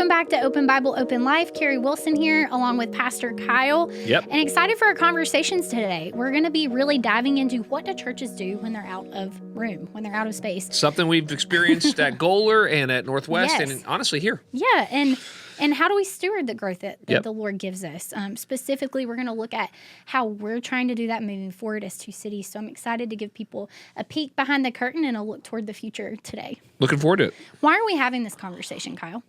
Welcome back to Open Bible, Open Life. Kari Wilson here, along with Pastor Kyle. Yep. And excited for our conversations today. We're going to be really diving into what do churches do when they're out of room, when they're out of space. Something we've experienced at Goler and at Northwest, Yes. and honestly here. Yeah, and how do we steward the growth that Yep. the Lord gives us? Specifically, we're going to look at how we're trying to do that moving forward as two cities. So I'm excited to give people a peek behind the curtain and a look toward the future today. Looking forward to it. Why are we having this conversation, Kyle?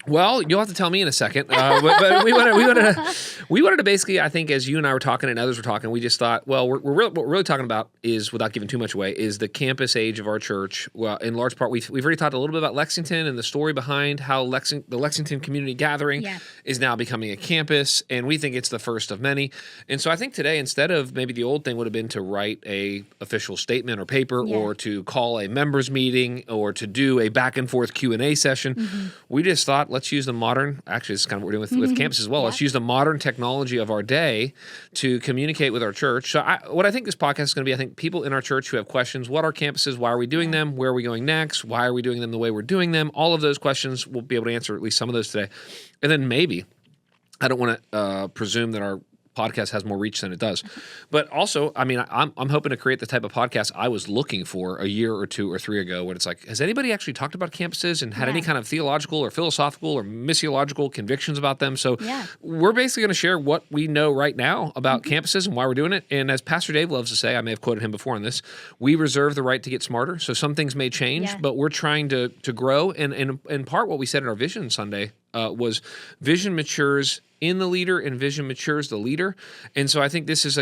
Well, you'll have to tell me in a second. But we wanted to basically, I think, as you and I were talking and others were talking, we just thought, well, what we're really talking about is, without giving too much away, is the campus age of our church. Well, in large part, we've already talked a little bit about Lexington and the story behind how the Lexington Community Gathering is now becoming a campus, and we think it's the first of many. And so I think today, instead of maybe the old thing would have been to write a official statement or paper or to call a members meeting or to do a back and forth Q&A session, we just thought, let's use the modern, actually this is kind of what we're doing with campus as well, let's use the modern technology of our day to communicate with our church. So what I think this podcast is going to be, I think people in our church who have questions, what are campuses, why are we doing them, where are we going next, why are we doing them the way we're doing them, all of those questions, we'll be able to answer at least some of those today. And then maybe, I don't want to presume that our podcast has more reach than it does. But also, I mean, I'm hoping to create the type of podcast I was looking for a year or two or three ago, when it's like, has anybody actually talked about campuses and had any kind of theological or philosophical or missiological convictions about them? So we're basically going to share what we know right now about campuses and why we're doing it. And as Pastor Dave loves to say, I may have quoted him before on this, we reserve the right to get smarter. So some things may change, but we're trying to grow. And in part, what we said in our Vision Sunday was vision matures in the leader and vision matures the leader. And so I think this is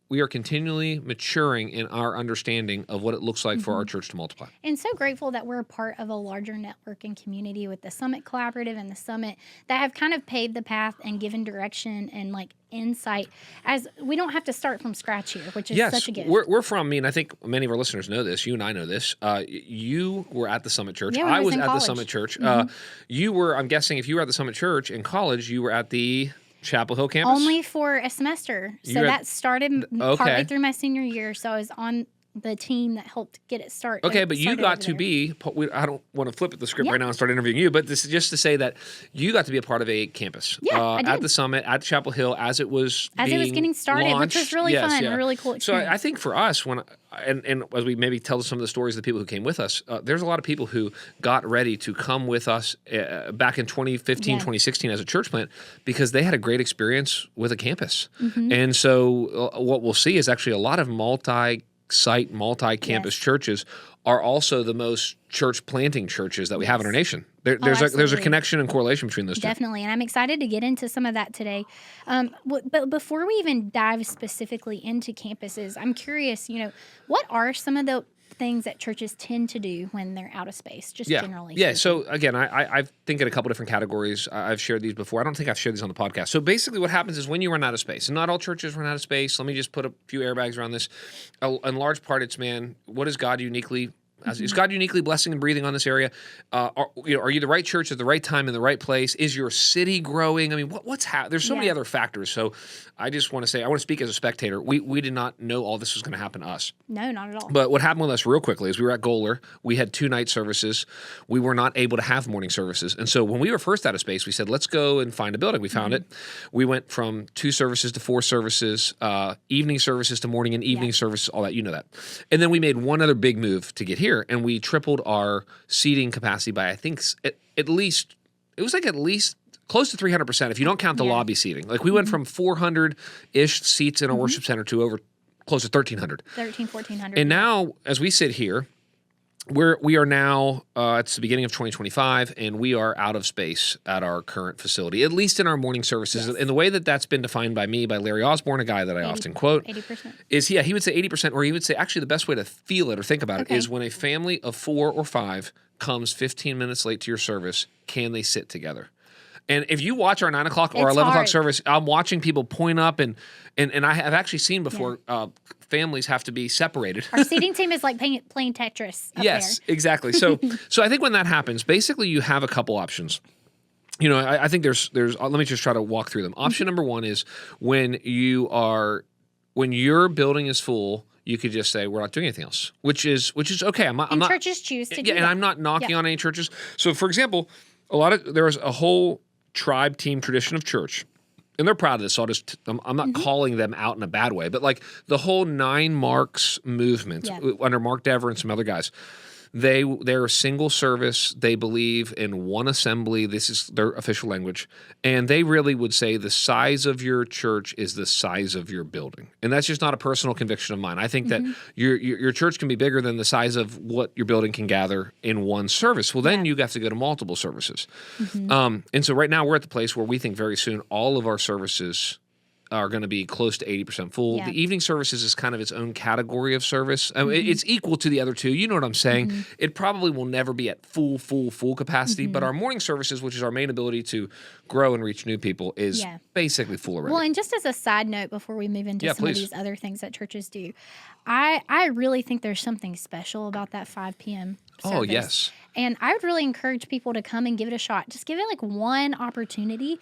we are continually maturing in our understanding of what it looks like for our church to multiply. And so grateful that we're a part of a larger network and community with the Summit Collaborative and the Summit that have kind of paved the path and given direction and insight, as we don't have to start from scratch here, which is such a gift. We're from, I think many of our listeners know this, you and I know this, you were at the Summit Church. Yeah, I was at college. the Summit Church. You were, I'm guessing, if you were at the Summit Church in college, you were at the Chapel Hill campus? Only for a semester. So that started partly through my senior year. So I was on the team that helped get it started. Okay, but you got to be, I don't want to flip the script right now and start interviewing you, but this is just to say that you got to be a part of a campus. I did. At the Summit, at Chapel Hill, as it was getting started, launched. Which was really fun, a really cool experience. So I think for us, and as we maybe tell some of the stories of the people who came with us, there's a lot of people who got ready to come with us back in 2015, 2016 as a church plant because they had a great experience with a campus. And so what we'll see is actually a lot of multi-site, multi-campus churches are also the most church planting churches that we have in our nation. There's a connection and correlation between those two. Definitely, and I'm excited to get into some of that today. But before we even dive specifically into campuses, I'm curious, what are some of the things that churches tend to do when they're out of space, generally? Yeah, so again, I think in a couple different categories. I've shared these before. I don't think I've shared these on the podcast. So basically what happens is when you run out of space, and not all churches run out of spape, let me just put a few airbags around this. In large part, it's, what is God uniquely is God uniquely blessing and breathing on this area? Are you the right church at the right time in the right place? Is your city growing? I mean, what's happening? There's so many other factors. So I just want to say, I want to speak as a spectator. We did not know all this was going to happen to us. No, not at all. But what happened with us real quickly is we were at Goler. We had 2 night services. We were not able to have morning services. And so when we were first out of space, we said, let's go and find a building. We found it. We went from 2 services to 4 services, evening services to morning and evening services, all that. You know that. And then we made one other big move to get here. And we tripled our seating capacity by, I think, at least close to 300% if you don't count the lobby seating. We went from 400-ish seats in our worship center to over close to 1,300. 1,400. And now, as we sit here, we are now, it's the beginning of 2025, and we are out of space at our current facility, at least in our morning services. And the way that that's been defined by me, by Larry Osborne, a guy that I often quote, 80%. is, he would say 80%, or he would say actually the best way to feel it or think about it is when a family of 4 or 5 comes 15 minutes late to your service, can they sit together? And if you watch our 9 o'clock or 11 o'clock service, I'm watching people point up, and I have actually seen before families have to be separated. Our seating team is like playing Tetris up there. Exactly. So I think when that happens, basically you have a couple options. I think there's let me just try to walk through them. Option number 1 is when your building is full, you could just say, we're not doing anything else, which is okay. I'm not churches choose to do that. And I'm not knocking on any churches. So for example, There's a whole tribe team tradition of church. And they're proud of this, so I'm not calling them out in a bad way, but like the whole 9 Marks movement under Mark Dever and some other guys, they're a single service. They believe in one assembly. This is their official language. And they really would say the size of your church is the size of your building. And that's just not a personal conviction of mine. I think that your church can be bigger than the size of what your building can gather in one service. Well, then you have to go to multiple services. And so right now we're at the place where we think very soon all of our services are going to be close to 80% full. The evening services is kind of its own category of service. I mean, it's equal to the other two. You know what I'm saying? It probably will never be at full capacity, but our morning services, which is our main ability to grow and reach new people, is basically full already. Well, and just as a side note before we move into some of these other things that churches do, I really think there's something special about that 5 p.m. service. Oh, yes. And I would really encourage people to come and give it a shot. Just give it like one opportunity.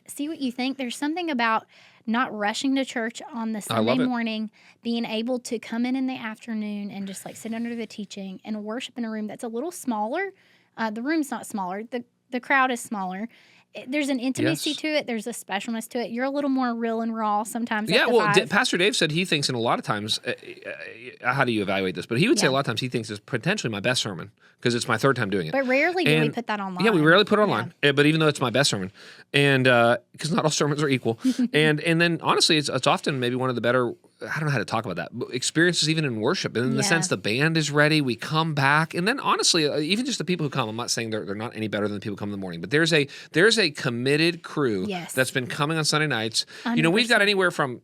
See what you think. There's something about not rushing to church on the Sunday morning, being able to come in the afternoon and just like sit under the teaching and worship in a room that's a little smaller. The room's not smaller. The crowd is smaller. There's an intimacy to it. There's a specialness to it. You're a little more real and raw sometimes. Yeah, well, Pastor Dave said he thinks, and a lot of times, how do you evaluate this? But he would say a lot of times he thinks it's potentially my best sermon because it's my 3rd time doing it. But rarely do we put that online. Yeah, we rarely put it online. But even though it's my best sermon, and because not all sermons are equal, and then honestly, it's often maybe one of the better. I don't know how to talk about that. But experiences even in worship, and in the sense the band is ready, we come back, and then honestly, even just the people who come. I'm not saying they're not any better than the people who come in the morning, but there's a committed crew that's been coming on Sunday nights. 100%. You know, we've got anywhere from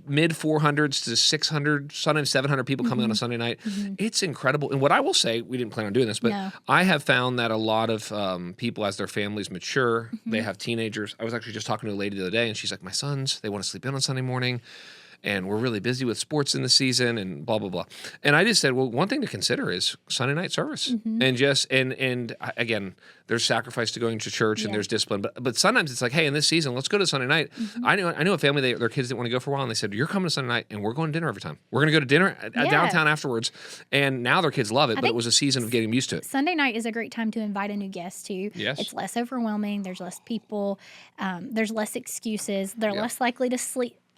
mid 400s to 600, sometimes 700 people coming on a Sunday night. It's incredible. And what I will say, we didn't plan on doing this, but I have found that a lot of people, as their families mature, they have teenagers. I was actually just talking to a lady the other day, and she's like, my sons, they want to sleep in on Sunday morning, and we're really busy with sports in the season and blah, blah, blah. And I just said, well, one thing to consider is Sunday night service. And again, there's sacrifice to going to church and there's discipline. But sometimes it's like, hey, in this season, let's go to Sunday night. I knew a family, their kids didn't want to go for a while, and they said, you're coming to Sunday night, and we're going to dinner every time. We're going to go to dinner at downtown afterwards. And now their kids love it, but it was a season of getting used to it. Sunday night is a great time to invite a new guest, too. Yes. It's less overwhelming. There's less people. There's less excuses. They're less likely to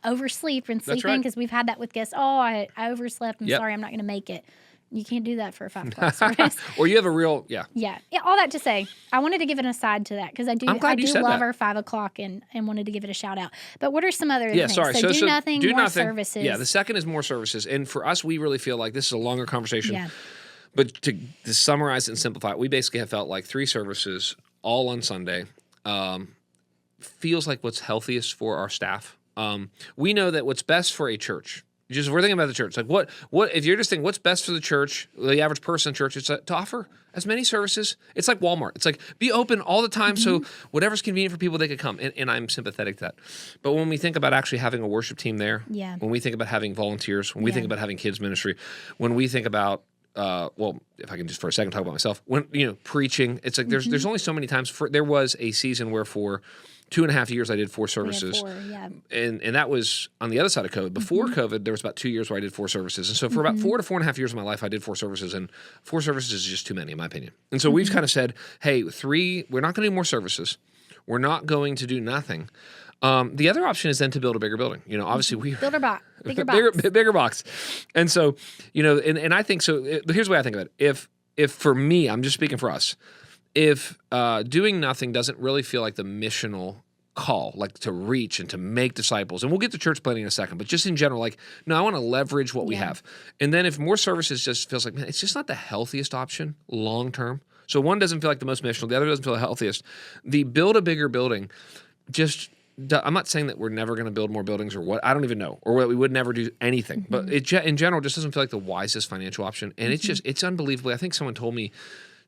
oversleep and sleep in, because we've had that with guests. Oh, I overslept. I'm sorry, I'm not going to make it. You can't do that for a 5 o'clock service. Or you have a real, Yeah, all that to say, I wanted to give an aside to that because I do love our 5 o'clock and wanted to give it a shout out. But what are some other things? Sorry. So do nothing, more services. Yeah, the second is more services. And for us, we really feel like this is a longer conversation. Yeah. But to summarize it and simplify it, we basically have felt like 3 services all on Sunday feels like what's healthiest for our staff. We know that what's best for a church, just if we're thinking about the church, like what if you're just thinking what's best for the church, the average person in church, it's to offer as many services. It's like Walmart. It's like be open all the time, so whatever's convenient for people, they could come. And I'm sympathetic to that. But when we think about actually having a worship team there, when we think about having volunteers, when we think about having kids ministry, when we think about if I can just for a second talk about myself, when preaching, it's like there's only so many times. There was a season where for 2.5 years I did 4 services. And that was on the other side of COVID. Before COVID, there was about 2 years where I did 4 services. And so for about 4 to 4.5 years of my life, I did 4 services, and 4 services is just too many in my opinion. And so we've kind of said, hey, 3, we're not going to do more services. We're not going to do nothing. The other option is then to build a bigger building. Obviously we build a box, bigger box. And so, and I think so. Here's the way I think of it. If for me, I'm just speaking for us, if doing nothing doesn't really feel like the missional call, like to reach and to make disciples, and we'll get to church planting in a second, but just in general, like, no, I want to leverage what we have. And then if more services just feels like, man, it's just not the healthiest option long term. So one doesn't feel like the most missional, the other doesn't feel the healthiest. The build a bigger building, I'm not saying that we're never going to build more buildings or what, I don't even know, or we would never do anything, but it in general just doesn't feel like the wisest financial option. And it's unbelievably, I think someone told me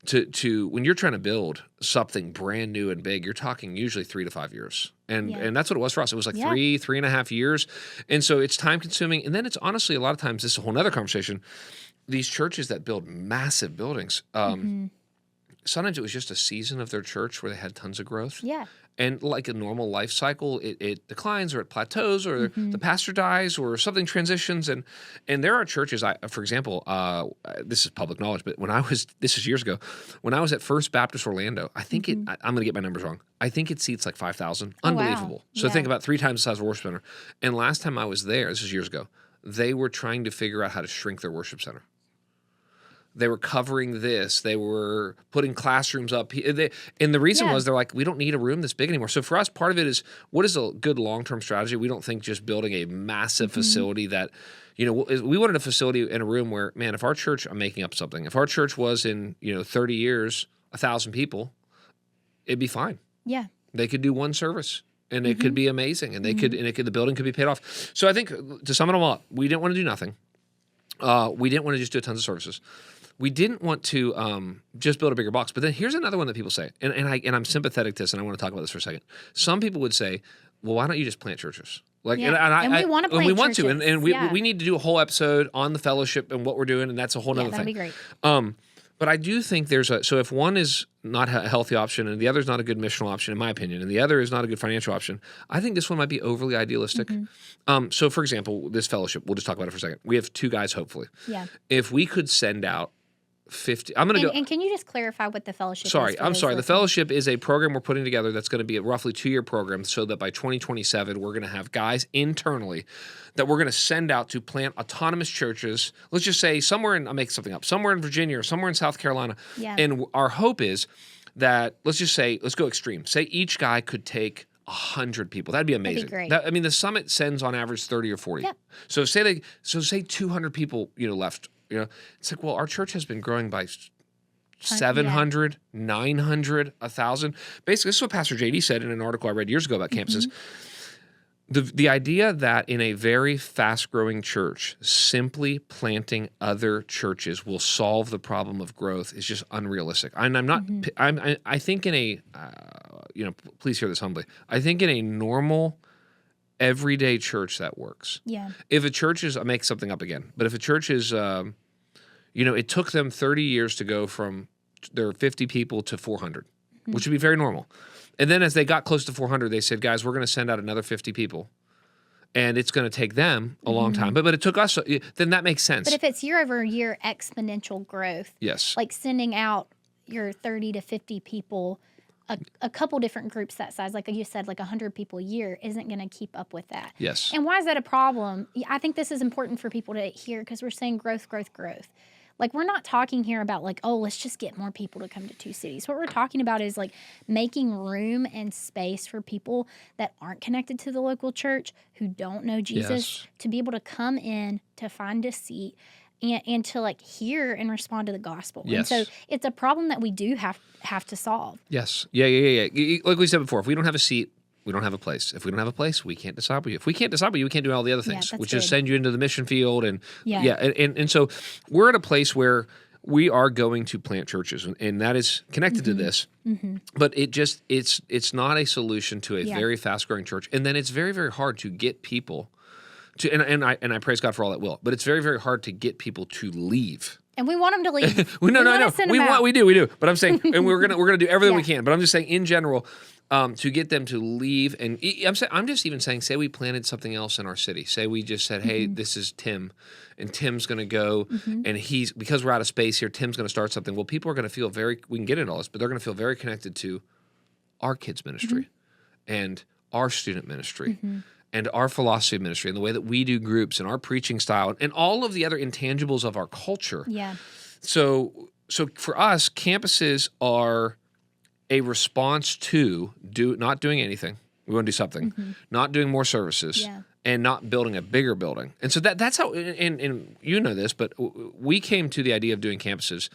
to when you're trying to build something brand new and big, you're talking usually 3 to 5 years. And that's what it was for us. It was like 3.5 years. And so it's time consuming. And then it's honestly, a lot of times, this is a whole nother conversation. These churches that build massive buildings, sometimes it was just a season of their church where they had tons of growth. Yeah. And like a normal life cycle, it declines or it plateaus or the pastor dies or something transitions. And there are churches, for example, this is public knowledge, but this is years ago, when I was at First Baptist Orlando, I think I'm going to get my numbers wrong. I think it seats like 5,000. Oh, Unbelievable. wow. So Yeah. think about 3 times the size of a worship center. And last time I was there, this is years ago, they were trying to figure out how to shrink their worship center. They were covering this. They were putting classrooms up. And the reason was they're like, we don't need a room this big anymore. So for us, part of it is, what is a good long-term strategy? We don't think just building a massive facility that, we wanted a facility in a room where, man, if our church, I'm making up something, if our church was in, 30 years, 1,000 people, it'd be fine. Yeah. They could do one service. And it could be amazing, and the building could be paid off. So I think, to sum it all up, we didn't want to do nothing. We didn't want to just do tons of services. We didn't want to just build a bigger box. But then here's another one that people say, and I'm sympathetic to this, and I want to talk about this for a second. Some people would say, well, why don't you just plant churches? Like, Yeah. And we want to plant we want to, churches. and we need to do a whole episode on the fellowship and what we're doing, and that's a whole other that'd thing. be great. But I do think so if one is not a healthy option and the other is not a good missional option, in my opinion, and the other is not a good financial option, I think this one might be overly idealistic. So for example, this fellowship, we'll just talk about it for a second. We have 2 guys, hopefully. Yeah. If we could send out 50, And can you just clarify what the fellowship is? I'm sorry. The fellowship is a program we're putting together that's going to be a roughly 2-year program so that by 2027, we're going to have guys internally that we're going to send out to plant autonomous churches. Let's just say I'll make something up, somewhere in Virginia or somewhere in South Carolina. Yeah. And our hope is that, let's go extreme. Say each guy could take 100 people. That'd be amazing. great. The summit sends on average 30 or 40. Yep. So say 200 people, left. It's like, well, our church has been growing by 700, 900, 1,000. Basically, this is what Pastor JD said in an article I read years ago about campuses. The idea that in a very fast-growing church, simply planting other churches will solve the problem of growth is just unrealistic. And I'm not. I think in a, please hear this humbly. I think in a normal, everyday church that works. Yeah. If a church is, I'll make something up again, but if a church is, it took them 30 years to go from their 50 people to 400, which would be very normal. And then as they got close to 400, they said, guys, we're going to send out another 50 people. And it's going to take them a long time. But it took us, then that makes sense. But if it's year over year exponential growth, yes, like sending out your 30 to 50 people, a couple different groups that size, like you said, like 100 people a year, isn't going to keep up with that. Yes. And why is that a problem? I think this is important for people to hear because we're saying growth, growth, growth. Like, we're not talking here about like, oh, let's just get more people to come to 2 cities. What we're talking about is like making room and space for people that aren't connected to the local church, who don't know Jesus, to be able to come in, to find a seat, and to like hear and respond to the gospel. Yes. And so it's a problem that we do have to solve. Yes. Yeah. Like we said before, if we don't have a seat, we don't have a place. If we don't have a place, we can't disciple you. If we can't disciple you, we can't do all the other things, which is send you into the mission field. And and so we're at a place where we are going to plant churches, and that is connected to this. But it's not a solution to a very fast growing church. And then it's very, very hard to get people to, and I praise God for all that will, but it's very, very hard to get people to leave. And we want them to leave. No. We do. But I'm saying, and we're gonna do everything we can. But I'm just saying, in general, to get them to leave, and I'm just even saying, say we planted something else in our city. Say we just said, hey, this is Tim, and Tim's gonna go, and because we're out of space here, Tim's gonna start something. Well, people are gonna feel we can get into all this, but they're gonna feel very connected to our kids' ministry, and our student ministry. And our philosophy of ministry and the way that we do groups and our preaching style and all of the other intangibles of our culture. Yeah. So for us, campuses are a response to not doing anything. We want to do something, not doing more services, and not building a bigger building. And so that's how, and you know this, but we came to the idea of doing campuses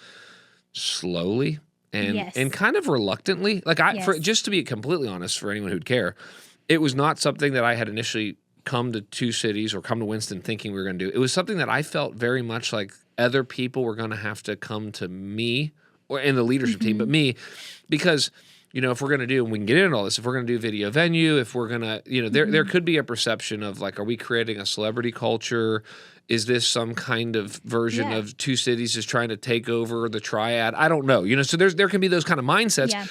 slowly and kind of reluctantly. Like just to be completely honest, for anyone who'd care, it was not something that I had initially come to 2 cities or come to Winston thinking we were going to do. It was something that I felt very much like other people were going to have to come to me or in the leadership team, but me, because if we're going to do, and we can get into all this, if we're going to do video venue, if we're going to, there could be a perception of like, are we creating a celebrity culture? Is this some kind of version of Two Cities is trying to take over the triad? I don't know. So there can be those kind of mindsets. Yeah.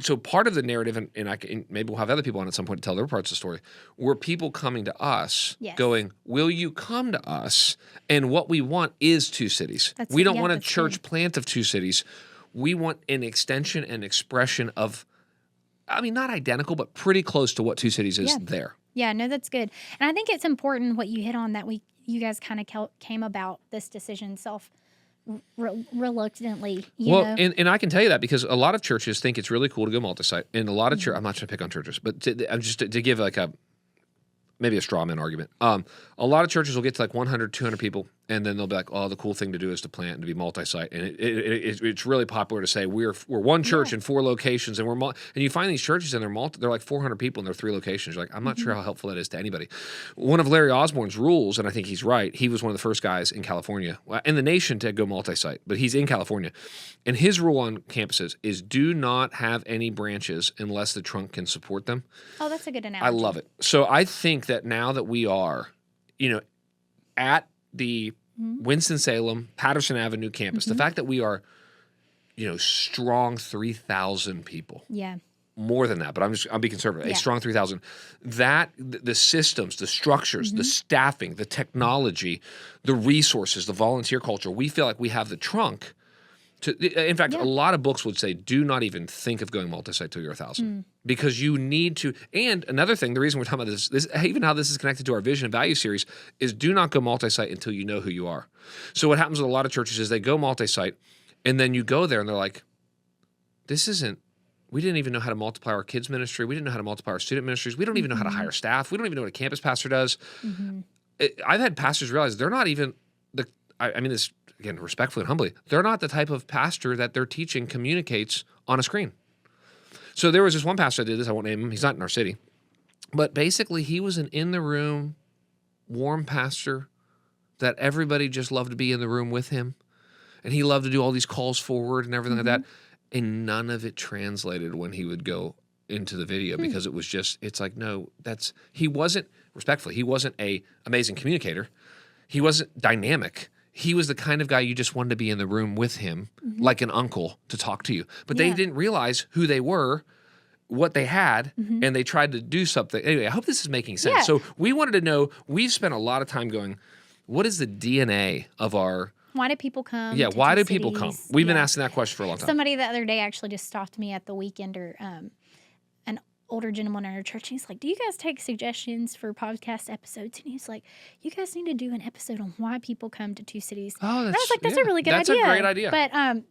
So part of the narrative, and maybe we'll have other people on at some point to tell their parts of the story, were people coming to us going, will you come to us? And what we want is Two Cities. We don't want a church plant of Two Cities. We want an extension and expression of, not identical, but pretty close to what Two Cities is there. Yeah, no, that's good. And I think it's important what you hit on that you guys kind of came about this decision reluctantly. You know? And I can tell you that because a lot of churches think it's really cool to go multi-site. And a lot of I'm not trying to pick on churches, but to give like maybe a straw man argument. A lot of churches will get to like 100, 200 people, and then they'll be like, oh, the cool thing to do is to plant and to be multi-site. And it's really popular to say we're one church in 4 locations, and and you find these churches and they're like 400 people and they're 3 locations. You're like, I'm not sure how helpful that is to anybody. One of Larry Osborne's rules, and I think he's right, he was one of the first guys in California, in the nation to go multi-site, but he's in California. And his rule on campuses is do not have any branches unless the trunk can support them. Oh, that's a good analogy. I love it. So I think that now that we are, at the Winston-Salem, Patterson Avenue campus, the fact that we are, strong 3,000 people. Yeah. More than that, but I'll be conservative. A strong 3,000. That the systems, the structures, the staffing, the technology, the resources, the volunteer culture, we feel like we have the trunk. In fact, a lot of books would say, do not even think of going multi-site till you're 1,000 because you need to. And another thing, the reason we're talking about this, even how this is connected to our vision and value series, is do not go multi-site until you know who you are. So what happens with a lot of churches is they go multi-site, and then you go there and they're like, we didn't even know how to multiply our kids ministry. We didn't know how to multiply our student ministries. We don't even know how to hire staff. We don't even know what a campus pastor does. I've had pastors realize they're not even this, again, respectfully and humbly, they're not the type of pastor that their teaching communicates on a screen. So there was this one pastor that did this. I won't name him. He's not in our city. But basically, he was an in-the-room, warm pastor that everybody just loved to be in the room with him. And he loved to do all these calls forward and everything like that. And none of it translated when he would go into the video because it was just, it's like, no, he wasn't a amazing communicator. He wasn't dynamic. He was the kind of guy you just wanted to be in the room with him, like an uncle, to talk to you. But they didn't realize who they were, what they had, and they tried to do something. Anyway, I hope this is making sense. Yeah. So we wanted to know, we've spent a lot of time going, what is the DNA of our... Why do people come? Yeah, why do people come? We've been asking that question for a long time. Somebody the other day actually just stopped me at the Weekender, an older gentleman in our church. He's like, do you guys take suggestions for podcast episodes? And he's like, you guys need to do an episode on why people come to Two Cities. Oh, and I was like, that's a really good idea. That's a great idea.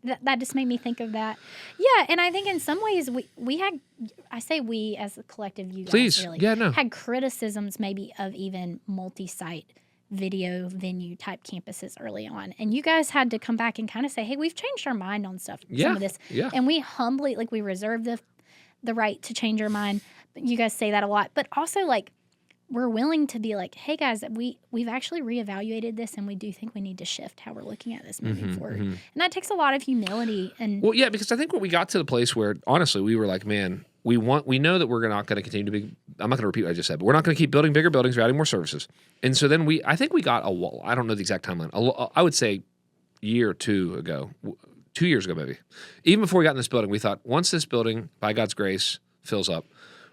But that just made me think of that. Yeah, and I think in some ways we had, I say we as a collective, you guys really, had criticisms maybe of even multi-site video venue type campuses early on. And you guys had to come back and kind of say, hey, we've changed our mind on some of this. Yeah. And we humbly, we reserve the right to change our mind. You guys say that a lot. But also, we're willing to be like, hey, guys, we've actually reevaluated this, and we do think we need to shift how we're looking at this moving forward. And that takes a lot of humility. And well, yeah, because I think we got to the place where, honestly, we were like, man, we know that we're not going to continue to be, I'm not going to repeat what I just said, but we're not going to keep building bigger buildings or adding more services. And so then I think we got I don't know the exact timeline. I would say year or 2 ago, 2 years ago maybe. Even before we got in this building, we thought, once this building, by God's grace, fills up,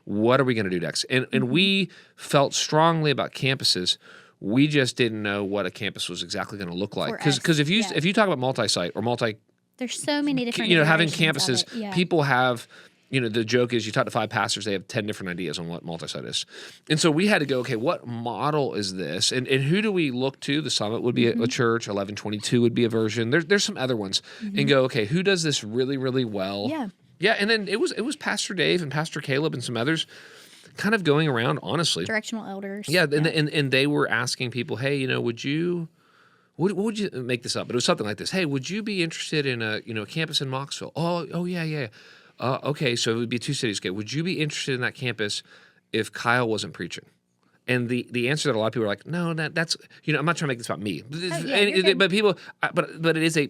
what are we going to do next? And we felt strongly about campuses. We just didn't know what a campus was exactly going to look like. Because if you talk about multi-site or there's so many different having campuses, people have... the joke is you talk to 5 pastors, they have 10 different ideas on what multi-site is. And so we had to go, okay, what model is this? And who do we look to? The Summit would be a church. 1122 would be a version. There's some other ones. And go, okay, who does this really, really well? Yeah. Yeah, and then it was Pastor Dave and Pastor Caleb and some others kind of going around, honestly. Directional elders. Yeah, and they were asking people, hey, would you... What would you make this up? But it was something like this. Hey, would you be interested in a campus in Moxville? Oh yeah. Okay, so it would be Two Cities. Okay, would you be interested in that campus if Kyle wasn't preaching? And the answer that a lot of people are like, no, that's I'm not trying to make this about me, but people, but it is a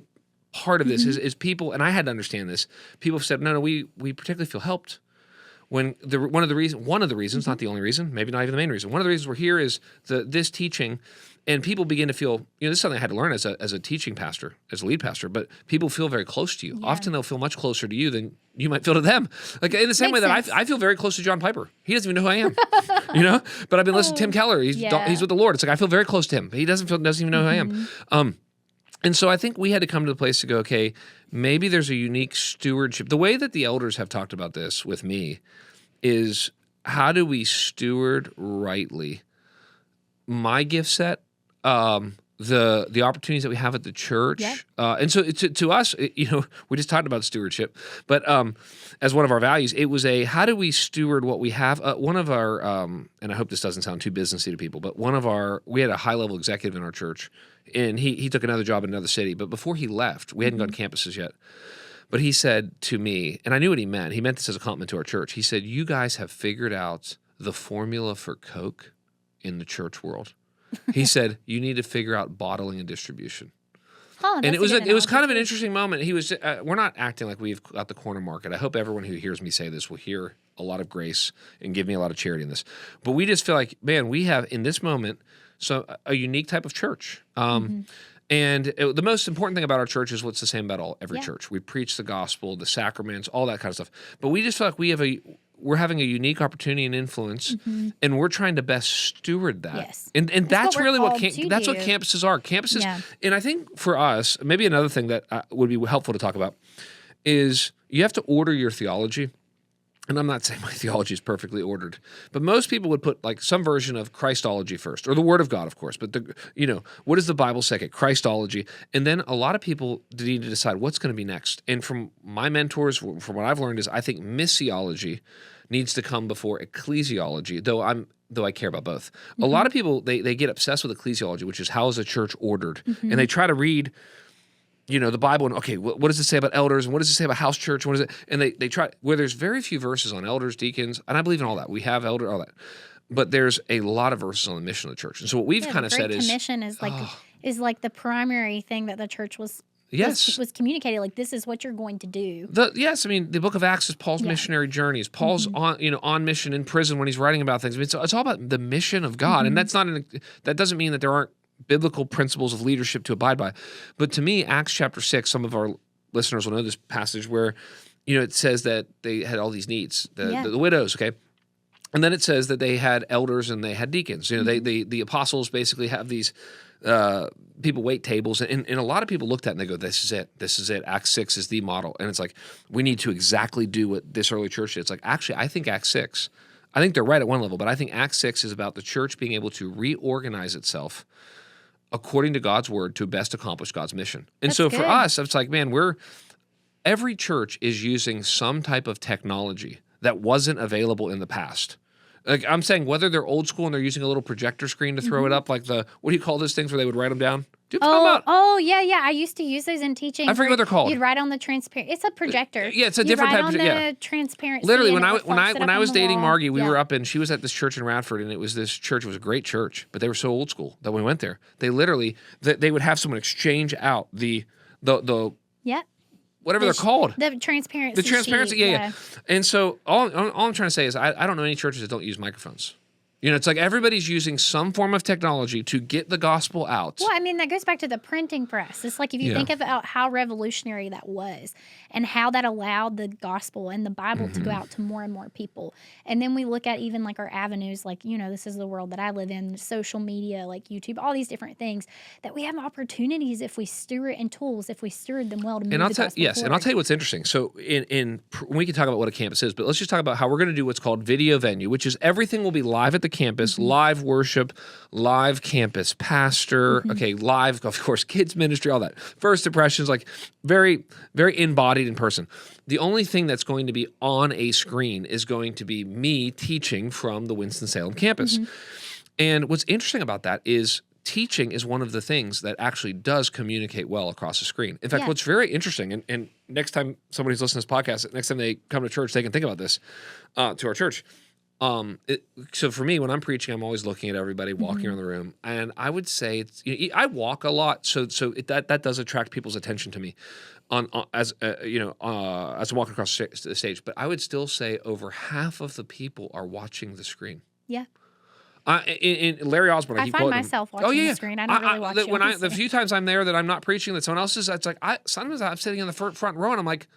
part of this is people, and I had to understand this. People have said, no, we particularly feel helped when one of the reasons, not the only reason, maybe not even the main reason. One of the reasons we're here is this teaching, and people begin to feel, this is something I had to learn as a teaching pastor, as a lead pastor, but people feel very close to you. Yeah. Often they'll feel much closer to you than you might feel to them. Like in the same way that I feel very close to John Piper. He doesn't even know who I am, But I've been listening to Tim Keller. He's with the Lord. It's like I feel very close to him. He doesn't even know who I am. And so I think we had to come to the place to go, okay, maybe there's a unique stewardship. The way that the elders have talked about this with me is how do we steward rightly my gift set, the opportunities that we have at the church. Yeah. And so to us, we just talked about stewardship, but as one of our values, it was how do we steward what we have? One of our, and I hope this doesn't sound too businessy to people, but we had a high-level executive in our church, and he took another job in another city, but before he left, we hadn't gone to campuses yet, but he said to me, and I knew what he meant this as a compliment to our church, he said, you guys have figured out the formula for Coke in the church world. He said, you need to figure out bottling and distribution. Oh, and it was kind of an interesting moment. He was, we're not acting like we've got the corner market. I hope everyone who hears me say this will hear a lot of grace and give me a lot of charity in this. But we just feel like, man, we have in this moment a unique type of church. And the most important thing about our church is what's the same about every church. We preach the gospel, the sacraments, all that kind of stuff. But we just feel like we're having a unique opportunity and influence, and we're trying to best steward that. Yes. And that's really what campuses are. Yeah. And I think for us, maybe another thing that would be helpful to talk about is you have to order your theology. And I'm not saying my theology is perfectly ordered, but most people would put like some version of Christology first, or the Word of God, of course. But what does the Bible say? Christology, and then a lot of people need to decide what's going to be next. And from my mentors, from what I've learned, is I think missiology needs to come before ecclesiology. Though I care about both. A lot of people they get obsessed with ecclesiology, which is how is a church ordered, and they try to read the Bible, and okay, what does it say about elders, and what does it say about house church, and what is it? And they try, where there's very few verses on elders, deacons, and I believe in all that. We have all that. But there's a lot of verses on the mission of the church. And so what we've kind of said is... the Commission is like the primary thing that the church was communicated, like this is what you're going to do. The book of Acts is Paul's missionary journeys. Paul's on mission in prison when he's writing about things. I mean, it's all about the mission of God, and that doesn't mean that there aren't biblical principles of leadership to abide by. But to me, Acts chapter 6, some of our listeners will know this passage where, it says that they had all these needs, the widows, okay? And then it says that they had elders and they had deacons. The apostles basically have these people wait tables, and a lot of people looked at it and they go, this is it. Acts 6 is the model. And it's like, we need to exactly do what this early church did. It's like, actually, I think Acts 6, I think they're right at one level, but I think Acts 6 is about the church being able to reorganize itself according to God's word to best accomplish God's mission. And so for us, it's like, man, every church is using some type of technology that wasn't available in the past. Like I'm saying, whether they're old school and they're using a little projector screen to throw it up, like what do you call those things where they would write them down? Yeah. I used to use those in teaching. I forget what they're called. You'd write on the transparent. It's a projector. Yeah, it's a different type of the transparency. Literally, when I was dating Margie, we were up and she was at this church in Radford, and it was a great church, but they were so old school that when we went there, they literally they would have someone exchange out the whatever they're called. The transparency. The transparency, sheet, yeah. And so all I'm trying to say is I don't know any churches that don't use microphones. It's like everybody's using some form of technology to get the gospel out. Well, I mean, that goes back to the printing press. It's like if you think about how revolutionary that was and how that allowed the gospel and the Bible to go out to more and more people. And then we look at even like our avenues, like, this is the world that I live in, social media, like YouTube, all these different things that we have opportunities if we steward and tools, if we steward them well to move the gospel forward. And I'll tell you what's interesting. So we can talk about what a campus is, but let's just talk about how we're going to do what's called video venue, which is everything will be live at the campus, live worship, live campus pastor, live, of course, kids ministry, all that. First impressions, like very, very embodied in person. The only thing that's going to be on a screen is going to be me teaching from the Winston-Salem campus. And what's interesting about that is teaching is one of the things that actually does communicate well across the screen. In fact, what's very interesting, and next time somebody's listening to this podcast, next time they come to church, they can think about this to our church. So for me, when I'm preaching, I'm always looking at everybody walking around the room, and I would say I walk a lot, so that does attract people's attention to me, as I'm walking across the stage. But I would still say over half of the people are watching the screen. Yeah. In Larry Osborne, I find myself watching the screen. I don't really watch it. The few times I'm there that I'm not preaching, that someone else is, it's like sometimes I'm sitting in the front row and I'm like,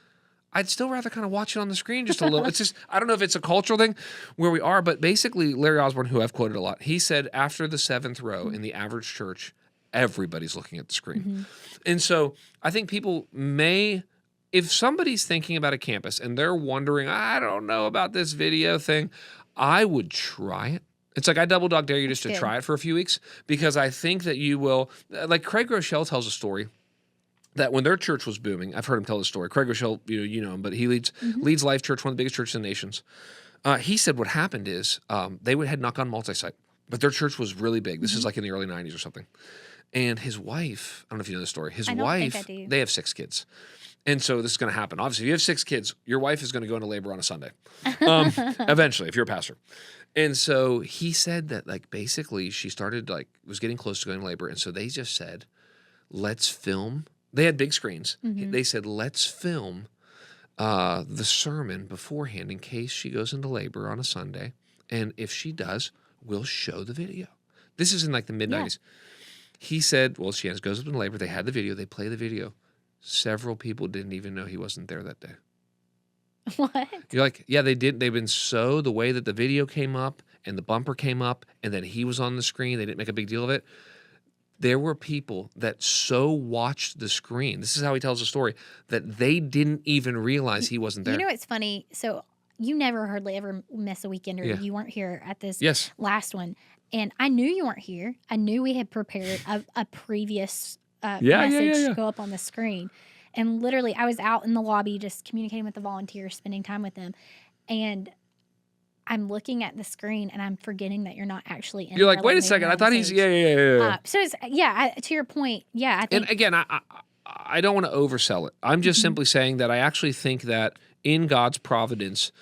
I'd still rather kind of watch it on the screen just a little. It's just, I don't know if it's a cultural thing where we are, but basically Larry Osborne, who I've quoted a lot, he said after the seventh row in the average church, everybody's looking at the screen. And so I think people if somebody's thinking about a campus and they're wondering, I don't know about this video thing, I would try it. It's like I double dog dare you just to try it for a few weeks, because I think that you will, like Craig Rochelle tells a story that when their church was booming, I've heard him tell the story. Craig Rochelle, you know him, but he leads Life Church, one of the biggest churches in the nations. He said what happened is they had not gone multi-site, but their church was really big. This is like in the early 90s or something. And his wife, I don't know if you know the story, his wife, they have 6 kids. And so this is going to happen. Obviously, if you have 6 kids, your wife is going to go into labor on a Sunday, eventually, if you're a pastor. And so he said that, like, basically she started, like, was getting close to going to labor. And so they just said, let's film. They had big screens. They said, let's film the sermon beforehand in case she goes into labor on a Sunday. And if she does, we'll show the video. This is in like the mid-90s. He said, well, she goes up in labor. They had the video. They play the video. Several people didn't even know he wasn't there that day. What? You're like, yeah, they did. They've been the way that the video came up and the bumper came up and then he was on the screen, they didn't make a big deal of it. There were people that so watched the screen, this is how he tells the story, that they didn't even realize he wasn't there. You know what's funny? So you never hardly ever miss a weekend, or you weren't here at this last one. And I knew you weren't here. I knew we had prepared a previous message to go up on the screen. And literally, I was out in the lobby just communicating with the volunteers, spending time with them. And I'm looking at the screen and I'm forgetting that you're not actually in. You're like, wait a second. I thought he's, so it's, to your point, I think. And again, I don't want to oversell it. I'm just simply saying that I actually think that in God's providence,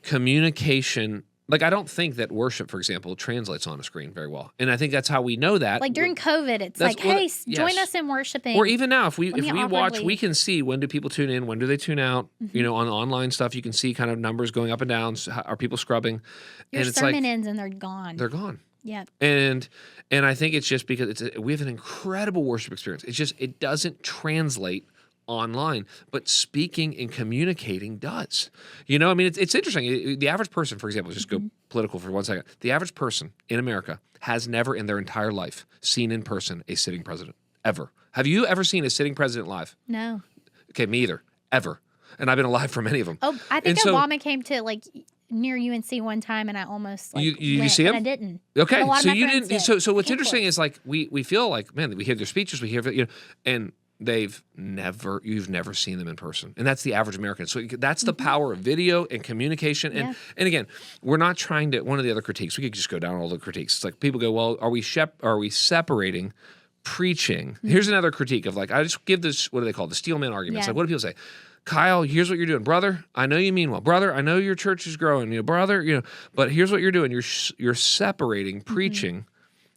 communication, like I don't think that worship, for example, translates on a screen very well. And I think that's how we know that. Like during COVID, it's like, hey, join us in worshiping. Or even now, if we watch, we can see when do people tune in, when do they tune out. You know, on online stuff, you can see kind of numbers going up and down. Are people scrubbing? Your and it's sermon ends and they're gone. They're gone. Yeah. And I think it's just because we have an incredible worship experience. It's just, it doesn't translate online, but speaking and communicating does. You know, I mean, it's interesting. The average person, for example, just go political for 1 second. The average person in America has never in their entire life seen in person a sitting president, ever. Have you ever seen a sitting president live? No. Okay, me either, ever. And I've been alive for many of them. Oh, I think Obama came to like near UNC one time, and I almost like you see him? and I didn't. Okay, so you didn't. So what's interesting is like we feel like, man, we hear their speeches, we hear and you've never seen them in person. And that's the average American. So that's the power of video and communication. And again, we're not trying to, one of the other critiques, we could just go down all the critiques. It's like people go, well, are we separating preaching? Here's another critique of like, I just give this, what do they call it? The Steelman argument. It's like, what do people say? Kyle, here's what you're doing. Brother, I know you mean well. Brother, I know your church is growing. Brother, but here's what you're doing. You're separating preaching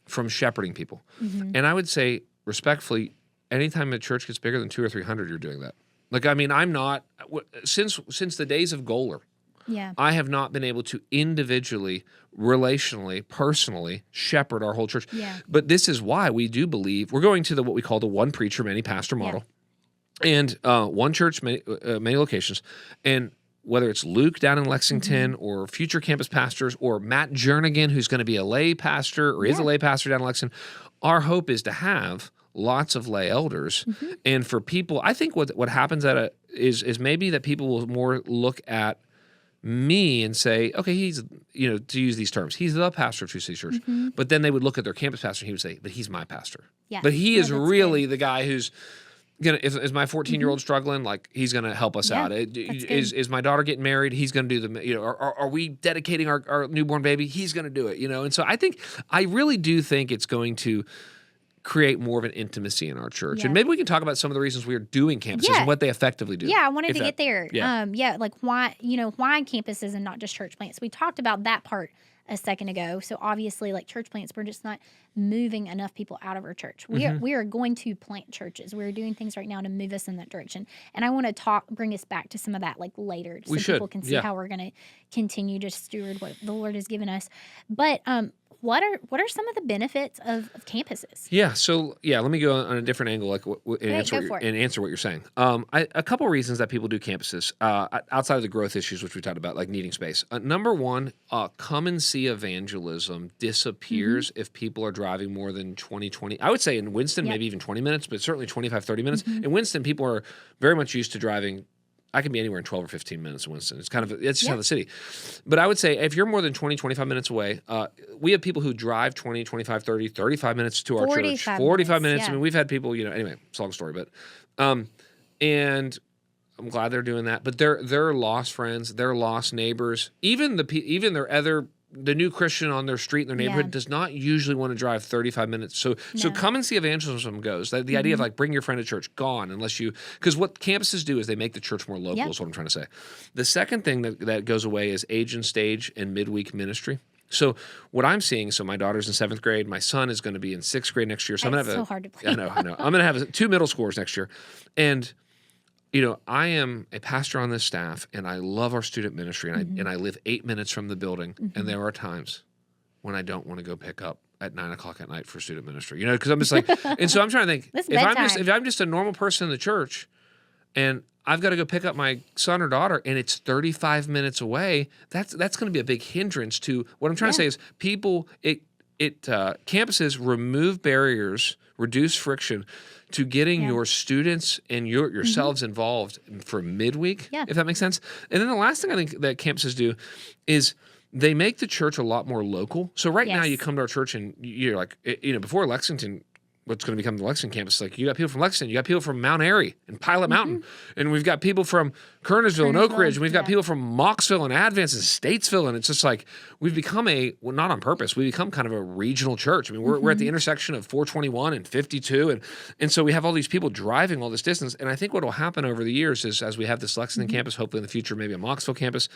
from shepherding people. And I would say, respectfully, anytime a church gets bigger than 200 or 300, you're doing that. Like, I mean, I'm not, since the days of Goler, I have not been able to individually, relationally, personally shepherd our whole church. But this is why we do believe, we're going to what we call the one preacher, many pastor model. And one church, many locations. And whether it's Luke down in Lexington or future campus pastors or Matt Jernigan, who's going to be a lay pastor or is a lay pastor down in Lexington, our hope is to have lots of lay elders. And for people, I think what happens is maybe that people will more look at me and say, okay, he's, to use these terms, he's the pastor of True City Church. But then they would look at their campus pastor and he would say, but he's my pastor. But he is really the guy who's gonna, is my 14-year-old struggling? Like, he's gonna help us out. Is my daughter getting married? He's gonna do the, are we dedicating our newborn baby? He's gonna do it, And so I really do think it's going to create more of an intimacy in our church. Yeah. And maybe we can talk about some of the reasons we are doing campuses Yeah. and what they effectively do. Yeah, I wanted if to that- get there. Yeah. Like why campuses and not just church plants. We talked about that part a second ago. So obviously, like church plants, we're just not moving enough people out of our church. We are going to plant churches. We're doing things right now to move us in that direction. And I want to bring us back to some of that like later, so people can see how we're going to continue to steward what the Lord has given us. But what are some of the benefits of campuses? Yeah. So let me go on a different angle, like and answer what you're saying. A couple reasons that people do campuses outside of the growth issues, which we talked about, like needing space. Number one, come and see evangelism disappears if people are driving more than 20. I would say in Winston, maybe even 20 minutes, but certainly 25, 30 minutes. In Winston, people are very much used to driving. I can be anywhere in 12 or 15 minutes in Winston. It's just how the city. But I would say if you're more than 20, 25 minutes away, we have people who drive 20, 25, 30, 35 minutes to our church. 45 minutes. Yeah. I mean, we've had people, anyway, it's a long story, but and I'm glad they're doing that. But they're lost friends, they're lost neighbors. Even the new Christian on their street in their neighborhood does not usually want to drive 35 minutes. So come and see evangelism goes. The idea of like bring your friend to church, gone because what campuses do is they make the church more local is what I'm trying to say. The second thing that goes away is age and stage and midweek ministry. So what I'm seeing, my daughter's in 7th grade. My son is going to be in 6th grade next year. So I'm going to have so hard to believe. I know. I'm going to have 2 middle schoolers next year. And I am a pastor on this staff, and I love our student ministry, and I live 8 minutes from the building, and there are times when I don't want to go pick up at 9 o'clock at night for student ministry, because I'm just like, and so I'm trying to think, if I'm just a normal person in the church, and I've got to go pick up my son or daughter, and it's 35 minutes away, that's going to be a big hindrance to what I'm trying to say is campuses remove barriers, reduce friction to getting your students and yourselves involved for midweek, if that makes sense. And then the last thing I think that campuses do is they make the church a lot more local. So right now you come to our church and you're like, before Lexington, what's going to become the Lexington campus, like you got people from Lexington, you got people from Mount Airy and Pilot Mountain, and we've got people from Kernersville and Oak Ridge, and we've got people from Moxville and Advance and Statesville, and it's just like we've become not on purpose, we become kind of a regional church. I mean, we're at the intersection of 421 and 52, and so we have all these people driving all this distance, and I think what will happen over the years is as we have this Lexington campus, hopefully in the future maybe a Moxville campus,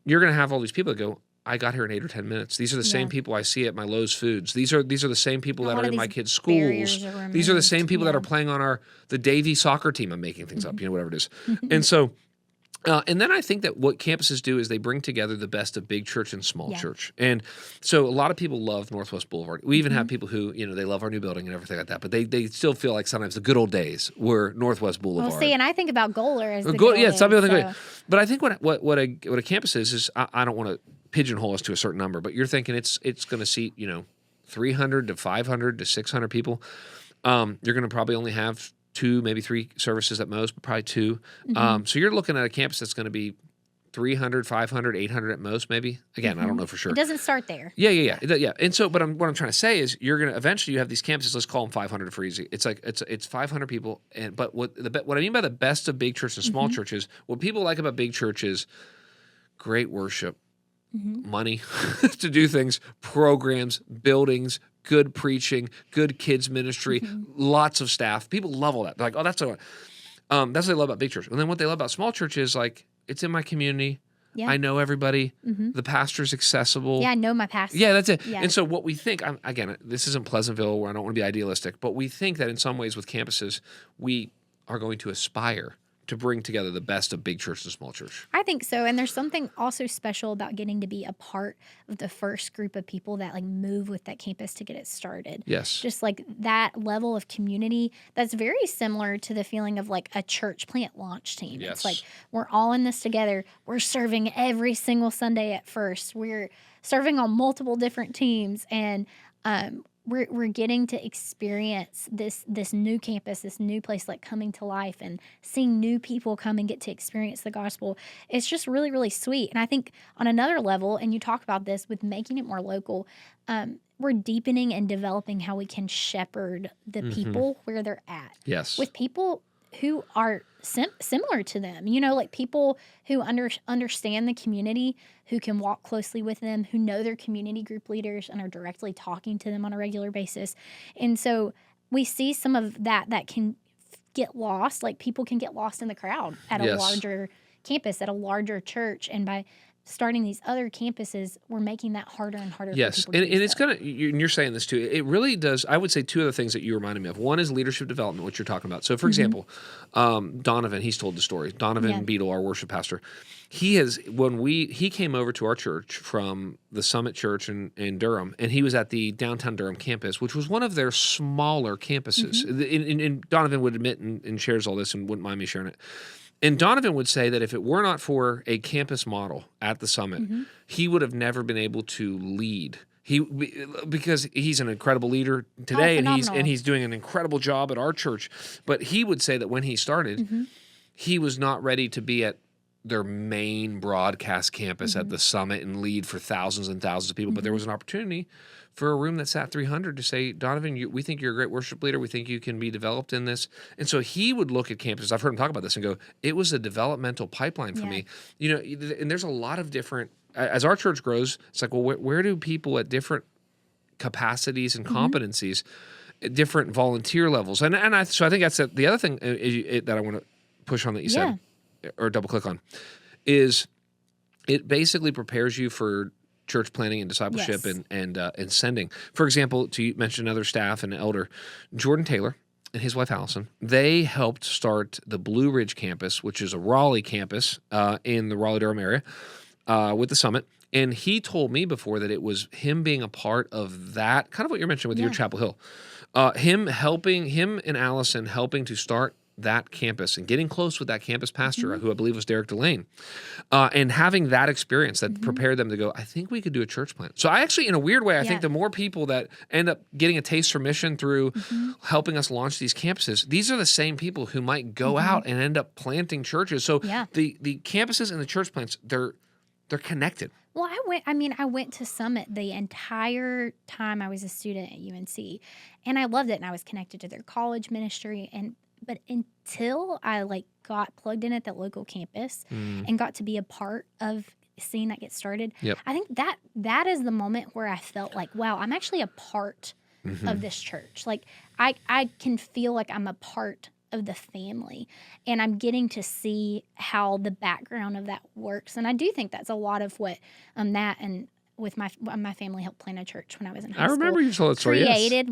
you're going to have all these people that go, I got here in 8 or 10 minutes. These are the same people I see at my Lowe's Foods. These are the same people that are in my kids' schools. These are the same people that are playing on the Davy soccer team. I'm making things up, whatever it is. And so, and then I think that what campuses do is they bring together the best of big church and small church. And so a lot of people love Northwest Boulevard. We even have people who, they love our new building and everything like that, but they still feel like sometimes the good old days were Northwest Boulevard. Well, see, and I think about Goler as the good old days, some people think but I think what a campus is I don't want to pigeonhole us to a certain number, but you're thinking it's going to seat 300 to 500 to 600 people. You're going to probably only have 2, maybe 3 services at most, but probably 2. So you're looking at a campus that's going to be 300, 500, 800 at most, maybe. Again, I don't know for sure. It doesn't start there. Yeah. And so, but what I'm trying to say is, you're gonna eventually you have these campuses. Let's call them 500 for easy. It's like it's 500 people. But what I mean by the best of big church and small churches, what people like about big church is great worship. Money to do things, programs, buildings, good preaching, good kids ministry, lots of staff. People love all that. They're like, oh, that's what they love about big church. And then what they love about small church is like, it's in my community. Yeah. I know everybody. The pastor's accessible. Yeah, I know my pastor. Yeah, that's it. Yeah. And so what we think, again, this isn't Pleasantville where I don't want to be idealistic, but we think that in some ways with campuses, we are going to aspire to bring together the best of big church and small church. I think so. And there's something also special about getting to be a part of the first group of people that like move with that campus to get it started. Yes. Just like that level of community that's very similar to the feeling of like a church plant launch team. Yes. It's like we're all in this together. We're serving every single Sunday at first. We're serving on multiple different teams, and we're getting to experience this new campus, this new place like coming to life, and seeing new people come and get to experience the gospel. It's just really, really sweet. And I think on another level, and you talk about this with making it more local, we're deepening and developing how we can shepherd the people where they're at. Yes. With people who are similar to them, like people who understand the community, who can walk closely with them, who know their community group leaders and are directly talking to them on a regular basis. And so we see some of that can get lost. Like people can get lost in the crowd at a Yes. larger campus, at a larger church. And by starting these other campuses, we're making that harder and harder Yes, for people to and do it's so. gonna. And you're saying this too. It really does. I would say two other things that you reminded me of. One is leadership development, which you're talking about. So, for example, Donovan, he's told the story. Donovan Yeah. Beadle, our worship pastor, he came over to our church from the Summit Church in Durham, and he was at the downtown Durham campus, which was one of their smaller campuses. And Donovan would admit and shares all this and wouldn't mind me sharing it. And Donovan would say that if it were not for a campus model at the Summit, he would have never been able to lead. Because he's an incredible leader today, and phenomenal. he's doing an incredible job at our church. But he would say that when he started, he was not ready to be at their main broadcast campus at the Summit and lead for thousands and thousands of people. But there was an opportunity for a room that sat 300 to say, Donovan, we think you're a great worship leader. We think you can be developed in this. And so he would look at campuses. I've heard him talk about this and go, it was a developmental pipeline for me. You know, and there's a lot of different, as our church grows, it's like, well, where do people at different capacities and competencies, at different volunteer levels? So I think that's the other thing that I want to push on that you said, or double click on, is it basically prepares you for church planning and discipleship and sending. For example, to mention another staff and elder, Jordan Taylor and his wife Allison, they helped start the Blue Ridge campus, which is a Raleigh campus in the Raleigh-Durham area with the Summit. And he told me before that it was him being a part of that, kind of what you're mentioning with your Chapel Hill, him and Allison helping to start that campus and getting close with that campus pastor, who I believe was Derek Delane, and having that experience that prepared them to go, I think we could do a church plant. So I actually, in a weird way, I think the more people that end up getting a taste for mission through helping us launch these campuses, these are the same people who might go out and end up planting churches. So the campuses and the church plants, they're connected. Well, I went to Summit the entire time I was a student at UNC, and I loved it, and I was connected to their college ministry, but until I got plugged in at that local campus and got to be a part of seeing that get started, I think that is the moment where I felt like, wow, I'm actually a part of this church. Like I can feel like I'm a part of the family, and I'm getting to see how the background of that works. And I do think that's a lot of what that and with my family helped plan a church when I was in high school. I remember you told that story. Created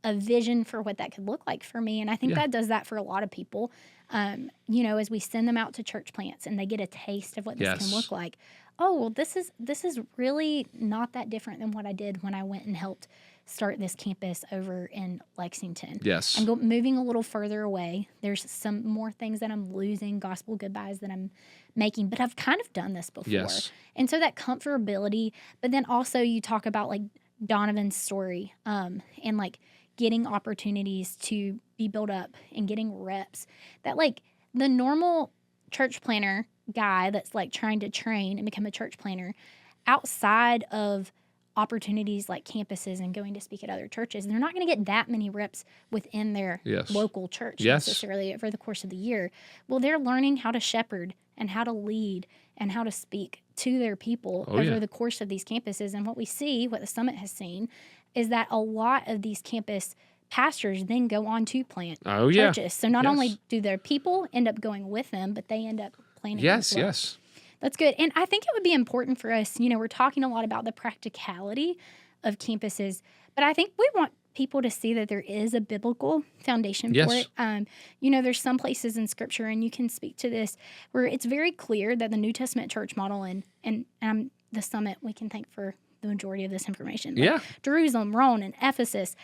a vision for what that could look like for me. And I think that does that for a lot of people. As we send them out to church plants and they get a taste of what this can look like. Oh, well, this is really not that different than what I did when I went and helped start this campus over in Lexington. Yes. I'm moving a little further away. There's some more things that I'm losing, gospel goodbyes that I'm making, but I've kind of done this before. Yes. And so that comfortability, but then also you talk about Donovan's story and getting opportunities to be built up and getting reps that the normal church planner guy that's trying to train and become a church planner outside of opportunities like campuses and going to speak at other churches, they're not going to get that many reps within their local church necessarily over the course of the year. Well, they're learning how to shepherd and how to lead and how to speak to their people over the course of these campuses. And what the Summit has seen, is that a lot of these campus pastors then go on to plant churches. So not only do their people end up going with them, but they end up planting as well. Yes. That's good. And I think it would be important for us, we're talking a lot about the practicality of campuses, but I think we want people to see that there is a biblical foundation for it. There's some places in Scripture, and you can speak to this, where it's very clear that the New Testament church model and the Summit, we can thank for the majority of this information. Jerusalem, Rome, and Ephesus,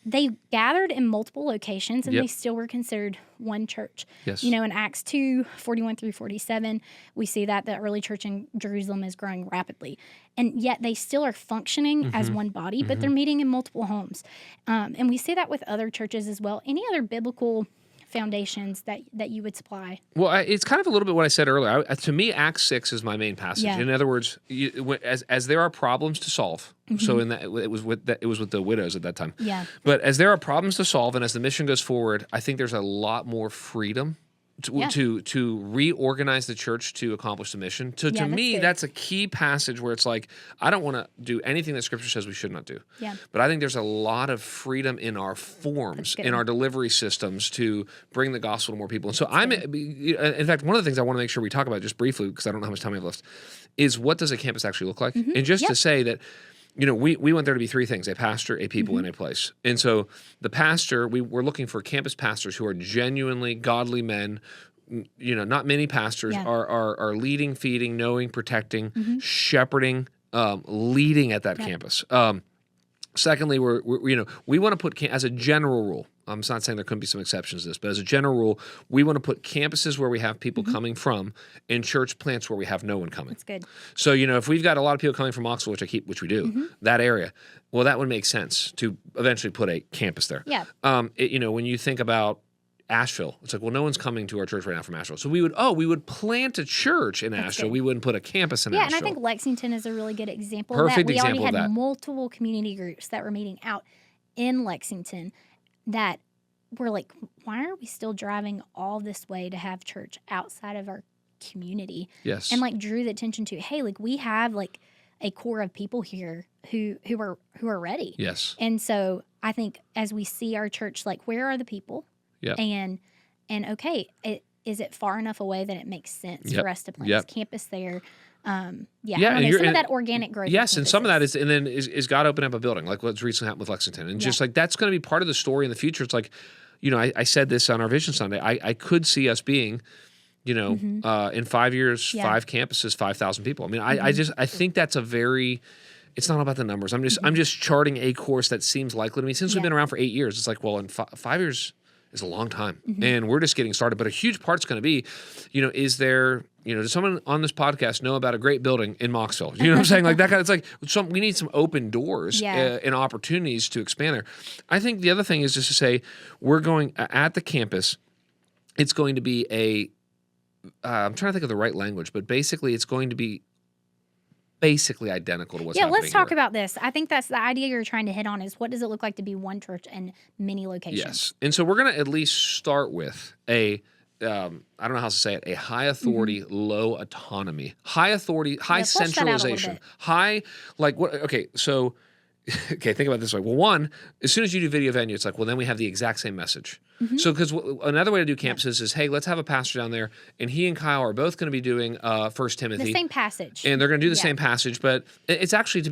they gathered in multiple locations, and they still were considered one church. Yes. In Acts 2, 41 through 47, we see that the early church in Jerusalem is growing rapidly. And yet they still are functioning as one body, but they're meeting in multiple homes. And we see that with other churches as well. Any other biblical foundations that you would supply? Well, it's kind of a little bit what I said earlier. To me, Acts 6 is my main passage. In other words, as there are problems to solve. So in that it was with the widows at that time. But as there are problems to solve, and as the mission goes forward, I think there's a lot more freedom to reorganize the church to accomplish the mission. To that's me, good. that's a key passage where it's like, I don't want to do anything that Scripture says we should not do. Yeah. But I think there's a lot of freedom in our forms, in our delivery systems to bring the gospel to more people. And so in fact, one of the things I want to make sure we talk about just briefly, because I don't know how much time I have left, is what does a campus actually look like? And just to say that, we want there to be three things: a pastor, a people, and a place. And so the pastor, we're looking for campus pastors who are genuinely godly men. Not many pastors are leading, feeding, knowing, protecting, shepherding, leading at that campus. Secondly, we want to put, as a general rule, I'm not saying there couldn't be some exceptions to this, but as a general rule, we want to put campuses where we have people coming from and church plants where we have no one coming. That's good. So, if we've got a lot of people coming from Oxford, which we do, that area, well, that would make sense to eventually put a campus there. Yeah. When you think about Asheville, it's like, well, no one's coming to our church right now from Asheville. So we would plant a church in Asheville. Good. We wouldn't put a campus in Asheville. Asheville. And I think Lexington is a really good example Perfect of that. We example already of had that. multiple community groups that were meeting out in Lexington that were like, why are we still driving all this way to have church outside of our community? Yes. And drew the attention to, hey, we have a core of people here who are ready. Yes. And so I think as we see our church, where are the people? Yeah. And okay, is it far enough away that it makes sense for us to plant this campus there? I don't know, some of that organic growth. Yes, and some of that is God open up a building, like what's recently happened with Lexington. And just that's going to be part of the story in the future. It's like, I said this on our Vision Sunday. I could see us being, in 5 years, 5 campuses, 5,000 people. I mean, I think that's it's not about the numbers. I'm just charting a course that seems likely to me. Since we've been around for 8 years, it's like, well, in 5 years is a long time. And we're just getting started. But a huge part's going to be, is there, does someone on this podcast know about a great building in Moxville? You know what I'm saying? Like that kind of, it's like we need some open doors and opportunities to expand there. I think the other thing is just to say, we're going at the campus, it's going to be I'm trying to think of the right language, but basically it's going to be basically identical to what's happening let's talk here. about this. I think that's the idea you're trying to hit on, is what does it look like to be one church and many locations? Yes. And so we're going to at least start with I don't know how to say it, a high authority, low autonomy. High authority, high centralization. Think about it this way. Well, one, as soon as you do video venue, it's like, well, then we have the exact same message. So, because another way to do campuses is, hey, let's have a pastor down there, and he and Kyle are both going to be doing 1 Timothy. The same passage. And they're going to do the same passage, but it's actually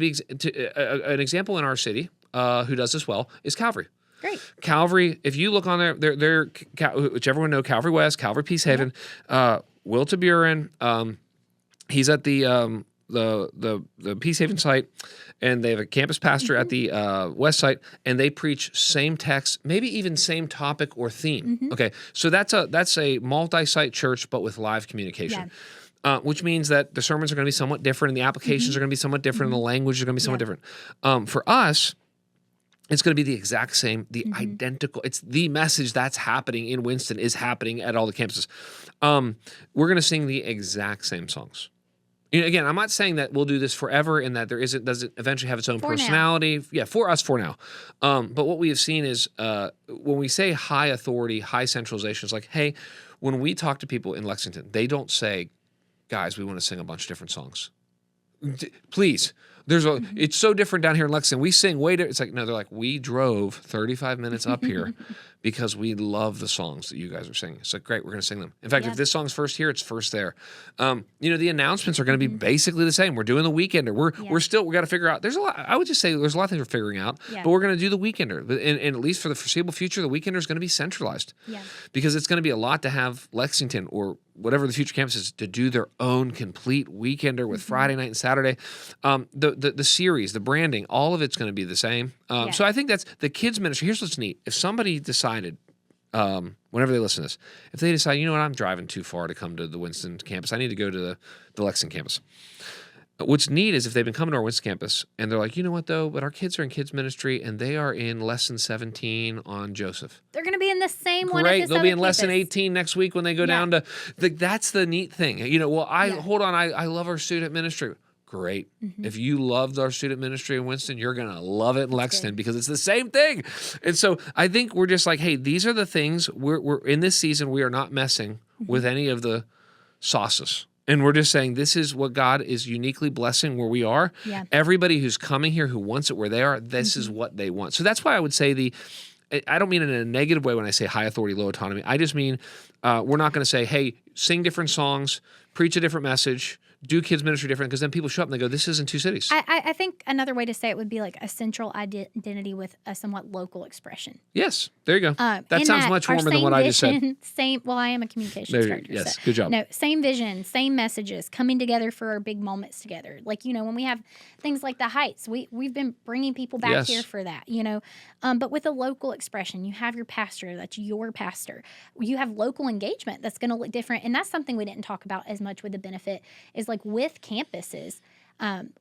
an example in our city who does this well is Calvary. Great. Calvary, if you look on they're whichever one know, Calvary West, Calvary Peace Haven, Will Taburin, he's at the Peace Haven site, and they have a campus pastor at the West site, and they preach same text, maybe even same topic or theme. Okay, so that's a multi-site church, but with live communication. Which means that the sermons are going to be somewhat different, and the applications are going to be somewhat different, and the language is going to be somewhat different. For us, it's going to be the exact same, the identical. It's the message that's happening in Winston is happening at all the campuses. We're going to sing the exact same songs. Again, I'm not saying that we'll do this forever and that doesn't eventually have its own personality. Yeah, for us for now. But what we have seen is when we say high authority, high centralization, it's like, hey, when we talk to people in Lexington, they don't say, guys, we want to sing a bunch of different songs. Please. It's so different down here in Lexington. We sing way different. It's like, no, they're like, we drove 35 minutes up here because we love the songs that you guys are singing. It's like, great, we're going to sing them. In fact, if this song's first here, it's first there. The announcements are going to be basically the same. We're doing the Weekender. We got to figure out, there's a lot, I would just say there's a lot of things we're figuring out, but we're going to do the Weekender. And at least for the foreseeable future, the Weekender is going to be centralized because it's going to be a lot to have Lexington or whatever the future campus is to do their own complete Weekender with Friday night and Saturday. The series, the branding, all of it's going to be the same. So I think that's the kids ministry. Here's what's neat. If somebody decided, whenever they listen to this, if they decide, you know what, I'm driving too far to come to the Winston campus, I need to go to the Lexington campus. What's neat is if they've been coming to our Winston campus and they're like, you know what though, but our kids are in kids ministry and they are in lesson 17 on Joseph. They're going to be in the same one. Great, they'll be in lesson 18 next week when they go down to. That's the neat thing. Hold on, I love our student ministry. great. If you loved our student ministry in Winston, you're going to love it in Lexington because it's the same thing. And so I think we're just like, hey, these are the things we're in this season. We are not messing with any of the sauces. And we're just saying this is what God is uniquely blessing where we are. Yeah. Everybody who's coming here who wants it where they are, this is what they want. So that's why I would say I don't mean it in a negative way when I say high authority, low autonomy. I just mean we're not going to say, hey, sing different songs, preach a different message, do kids ministry different, because then people show up and they go, this isn't two cities. I think another way to say it would be like a central identity with a somewhat local expression. Yes, there you go. That sounds much warmer than what I just said. Well, I am a communications director. Yes, so, good job. No, same vision, same messages, coming together for our big moments together. Like, when we have things like the Heights, we've been bringing people back here for that, But with a local expression, you have your pastor, that's your pastor. You have local engagement that's going to look different. And that's something we didn't talk about as much with the benefit is like with campuses,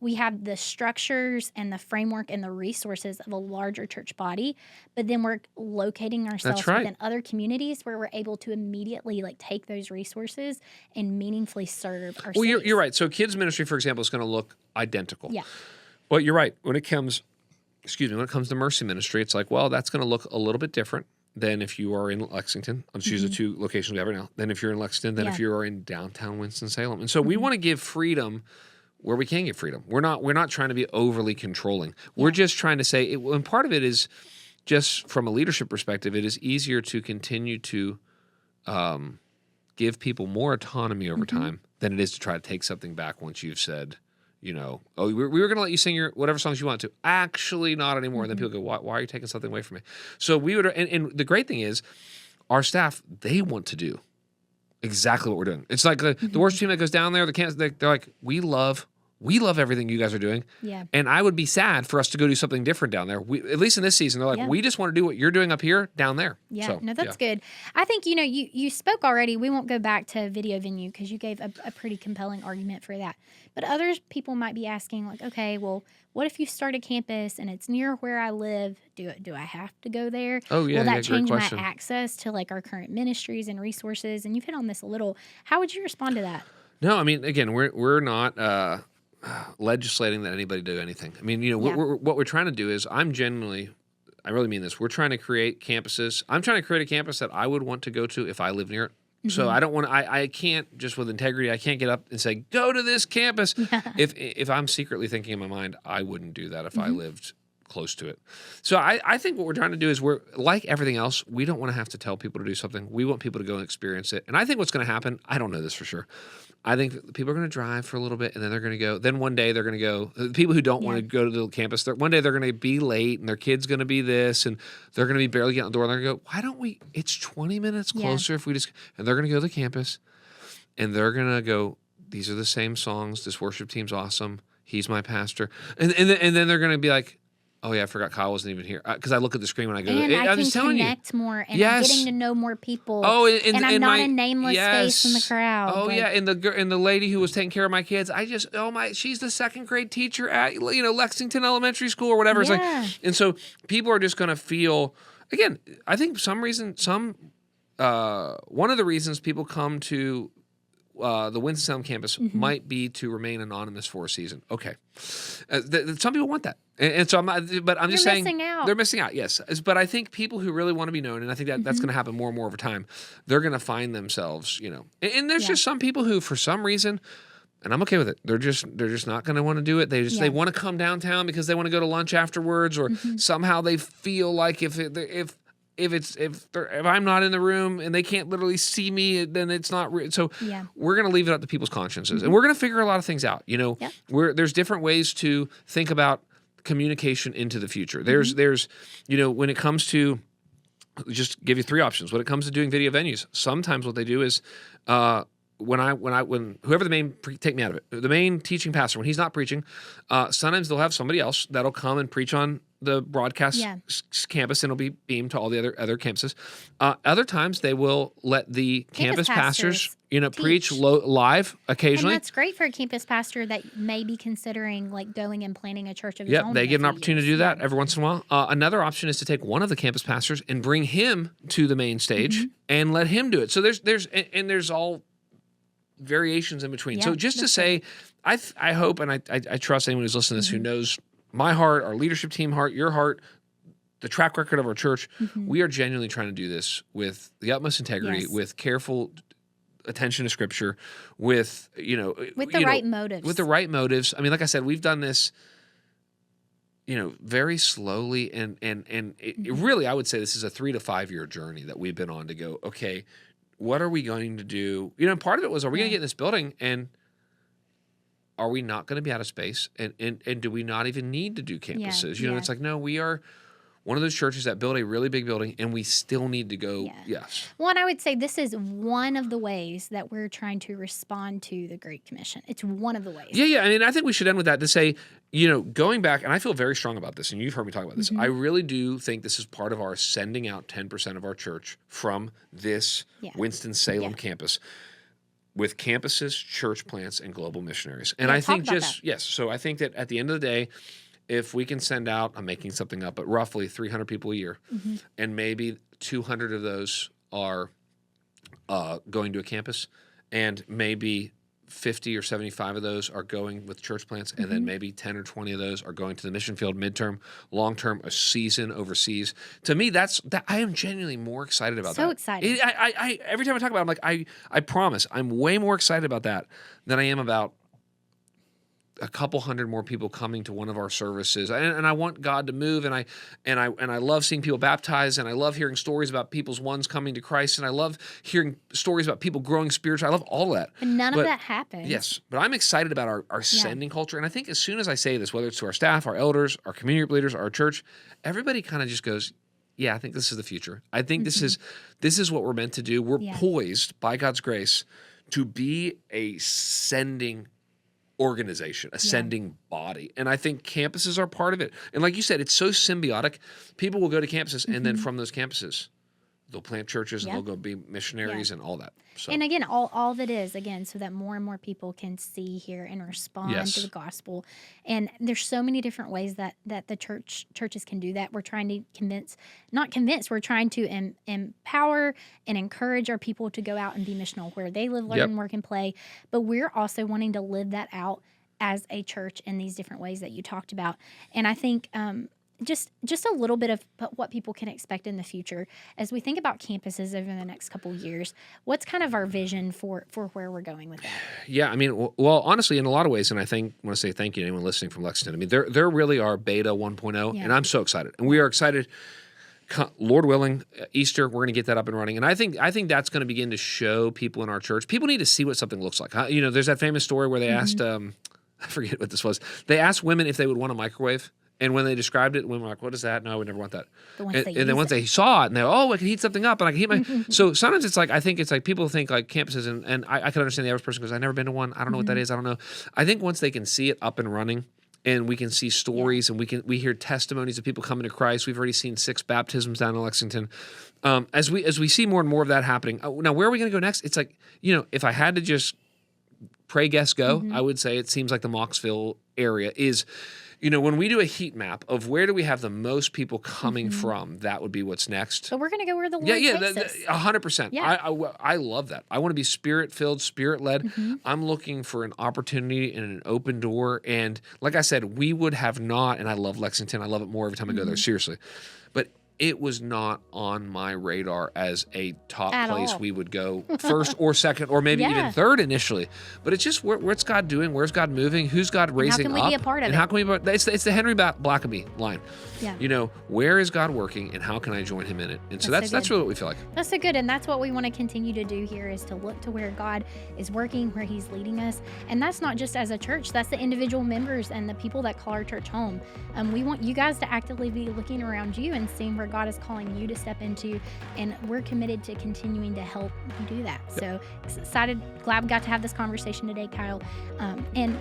we have the structures and the framework and the resources of a larger church body, but then we're locating ourselves within other communities where we're able to immediately take those resources and meaningfully serve our cities. You're right. So kids ministry, for example, is going to look identical. Yeah. Well, you're right. When it comes to mercy ministry, it's like, well, that's going to look a little bit different than if you are in Lexington. I'll just use the two locations we have right now. Then if you're in Lexington, then if you are in downtown Winston-Salem. And so we want to give freedom where we can give freedom. We're not trying to be overly controlling. We're just trying to say, and part of it is just from a leadership perspective, it is easier to continue to give people more autonomy over time than it is to try to take something back once you've said, we were going to let you sing your whatever songs you want to. Actually, not anymore. And then people go, why are you taking something away from me? So we would, and the great thing is, our staff, they want to do exactly what we're doing. It's like the worship team that goes down there, they're like, we love everything you guys are doing. Yeah. And I would be sad for us to go do something different down there. At least in this season, they're like, we just want to do what you're doing up here, down there. Yeah, so, no, that's good. I think, you spoke already. We won't go back to video venue because you gave a pretty compelling argument for that. But people might be asking okay, well, what if you start a campus and it's near where I live? Do I have to go there? Oh, yeah, will that change great my question. access to our current ministries and resources? And you've hit on this a little. How would you respond to that? No, I mean, again, we're not legislating that anybody do anything. I mean, what we're trying to do is I really mean this. We're trying to create campuses. I'm trying to create a campus that I would want to go to if I live near it. So I don't want to, I can't just with integrity, I can't get up and say, go to this campus. If I'm secretly thinking in my mind, I wouldn't do that if I lived close to it. So I think what we're trying to do is we're like everything else. We don't want to have to tell people to do something. We want people to go and experience it. And I think what's going to happen, I don't know this for sure. I think people are going to drive for a little bit and then they're going to go. Then one day they're going to go. The people who don't want to go to the campus, one day they're going to be late and their kid's going to be this and they're going to be barely getting out the door. And they're going to go, why don't we? It's 20 minutes closer if we just. And they're going to go to the campus and they're going to go, these are the same songs. This worship team's awesome. He's my pastor. And then they're going to be like, oh, yeah, I forgot Kyle wasn't even here. Because I look at the screen when I go. And I I'm can just telling connect more, and I'm Yes. getting to know more people. Oh, and I'm not a nameless yes. face in the crowd. Oh, yeah, and the lady who was taking care of my kids, she's the second grade teacher at Lexington Elementary School or whatever. Yeah. It's and so people are just going to feel. Again, I think one of the reasons people come to the Winston-Salem campus might be to remain anonymous for a season. Okay, some people want that, and so I'm not. But I'm just saying missing out. they're missing out. Yes, but I think people who really want to be known, and I think that's going to happen more and more over time. They're going to find themselves, and there's just some people who, for some reason. And I'm okay with it. They're just not going to want to do it. They want to come downtown because they want to go to lunch afterwards, or somehow they feel like if I'm not in the room and they can't literally see me, then it's not real. So we're going to leave it up to people's consciences, and we're going to figure a lot of things out. There's different ways to think about communication into the future. There's when it comes to, just give you three options. When it comes to doing video venues, sometimes what they do is when whoever the main take me out of it, the main teaching pastor, when he's not preaching, sometimes they'll have somebody else that'll come and preach on the broadcast campus, and it'll be beamed to all the other campuses. Other times they will let the campus pastors preach live occasionally. And that's great for a campus pastor that may be considering going and planning a church of his own. They get an opportunity to do that every once in a while. Another option is to take one of the campus pastors and bring him to the main stage and let him do it. So there's all variations in between. Yeah, So just to that's say, I hope, and I trust anyone who's listening to this who knows my heart, our leadership team heart, your heart, the track record of our church. We are genuinely trying to do this with the utmost integrity, Yes. with careful attention to Scripture, with with the right motives. With the right motives. I mean, like I said, we've done this, very slowly, and it really, I would say this is a 3 to 5 year journey that we've been on to go, okay, what are we going to do? Part of it was, are we going to get in this building, and are we not going to be out of space? And do we not even need to do campuses? Yeah. It's like, no, we are one of those churches that build a really big building, and we still need to go, yes. Well, and I would say this is one of the ways that we're trying to respond to the Great Commission. It's one of the ways. Yeah. I mean, I think we should end with that to say, going back, and I feel very strong about this, and you've heard me talk about this. I really do think this is part of our sending out 10% of our church from this Winston-Salem campus with campuses, church plants, and global missionaries. And I think so I think that at the end of the day, if we can send out, I'm making something up, but roughly 300 people a year, and maybe 200 of those are going to a campus, and maybe 50 or 75 of those are going with church plants, and then maybe 10 or 20 of those are going to the mission field midterm, long-term, a season overseas. To me, I am genuinely more excited about that. So excited. I every time I talk about it, I'm like, I promise, I'm way more excited about that than I am about a couple hundred more people coming to one of our services, and I want God to move, and I love seeing people baptized, and I love hearing stories about people's ones coming to Christ, and I love hearing stories about people growing spiritually. I love all of that. And none of that happens. Yes, but I'm excited about our sending culture, and I think as soon as I say this, whether it's to our staff, our elders, our community group leaders, our church, everybody kind of just goes, yeah, I think this is the future. I think this is what we're meant to do. We're poised by God's grace to be a sending organization, a sending body. And I think campuses are part of it. And like you said, it's so symbiotic. People will go to campuses, and then from those campuses, they'll plant churches, and they'll go be missionaries and all that. So. And again, all that is, so that more and more people can see, hear, and respond to the gospel. And there's so many different ways that the churches can do that. We're trying to we're trying to empower and encourage our people to go out and be missional where they live, learn, work, and play. But we're also wanting to live that out as a church in these different ways that you talked about. And I think just a little bit of what people can expect in the future as we think about campuses over the next couple of years. What's kind of our vision for where we're going with that? Yeah, I mean, well, honestly, in a lot of ways, and I want to say thank you to anyone listening from Lexington. I mean, there really are beta 1.0, and I'm so excited, and we are excited. Lord willing, Easter, we're going to get that up and running, and I think that's going to begin to show people in our church. People need to see what something looks like. There's that famous story where they asked, I forget what this was. They asked women if they would want a microwave. And when they described it, women were like, what is that? No, I would never want that. And then once they saw it, and they're, I can heat something up, and I can heat my... So sometimes it's like, I think it's like people think like campuses, and I can understand the average person goes, I've never been to one. I don't know what that is. I don't know. I think once they can see it up and running, and we can see stories, and we hear testimonies of people coming to Christ. We've already seen 6 baptisms down in Lexington. As we see more and more of that happening. Now, where are we going to go next? It's like, if I had to just pray, guess, go, I would say it seems like the Mocksville area is... when we do a heat map of where do we have the most people coming from, that would be what's next. So we're going to go where the Lord takes us. 100%. Yeah. I love that. I want to be Spirit-filled, Spirit-led. I'm looking for an opportunity and an open door. And like I said, we would have not, and I love Lexington. I love it more every time I go there, seriously. But it was not on my radar as a top place we would go first or second or maybe even third initially. But it's just what's God doing? Where's God moving? Who's God raising up? How can we be a part of it? How can we? It's the Henry Blackaby line. Yeah. Where is God working, and how can I join Him in it? And so that's really what we feel like. That's so good, and that's what we want to continue to do here is to look to where God is working, where He's leading us, and that's not just as a church. That's the individual members and the people that call our church home. We want you guys to actively be looking around you and seeing where God is calling you to step into, and we're committed to continuing to help you do that. So excited, glad we got to have this conversation today, Kyle, and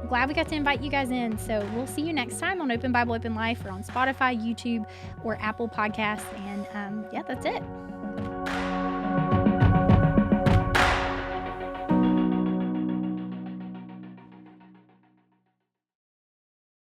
glad we got to invite you guys in. So we'll see you next time on Open Bible, Open Life, or on Spotify, YouTube, or Apple Podcasts, and that's it.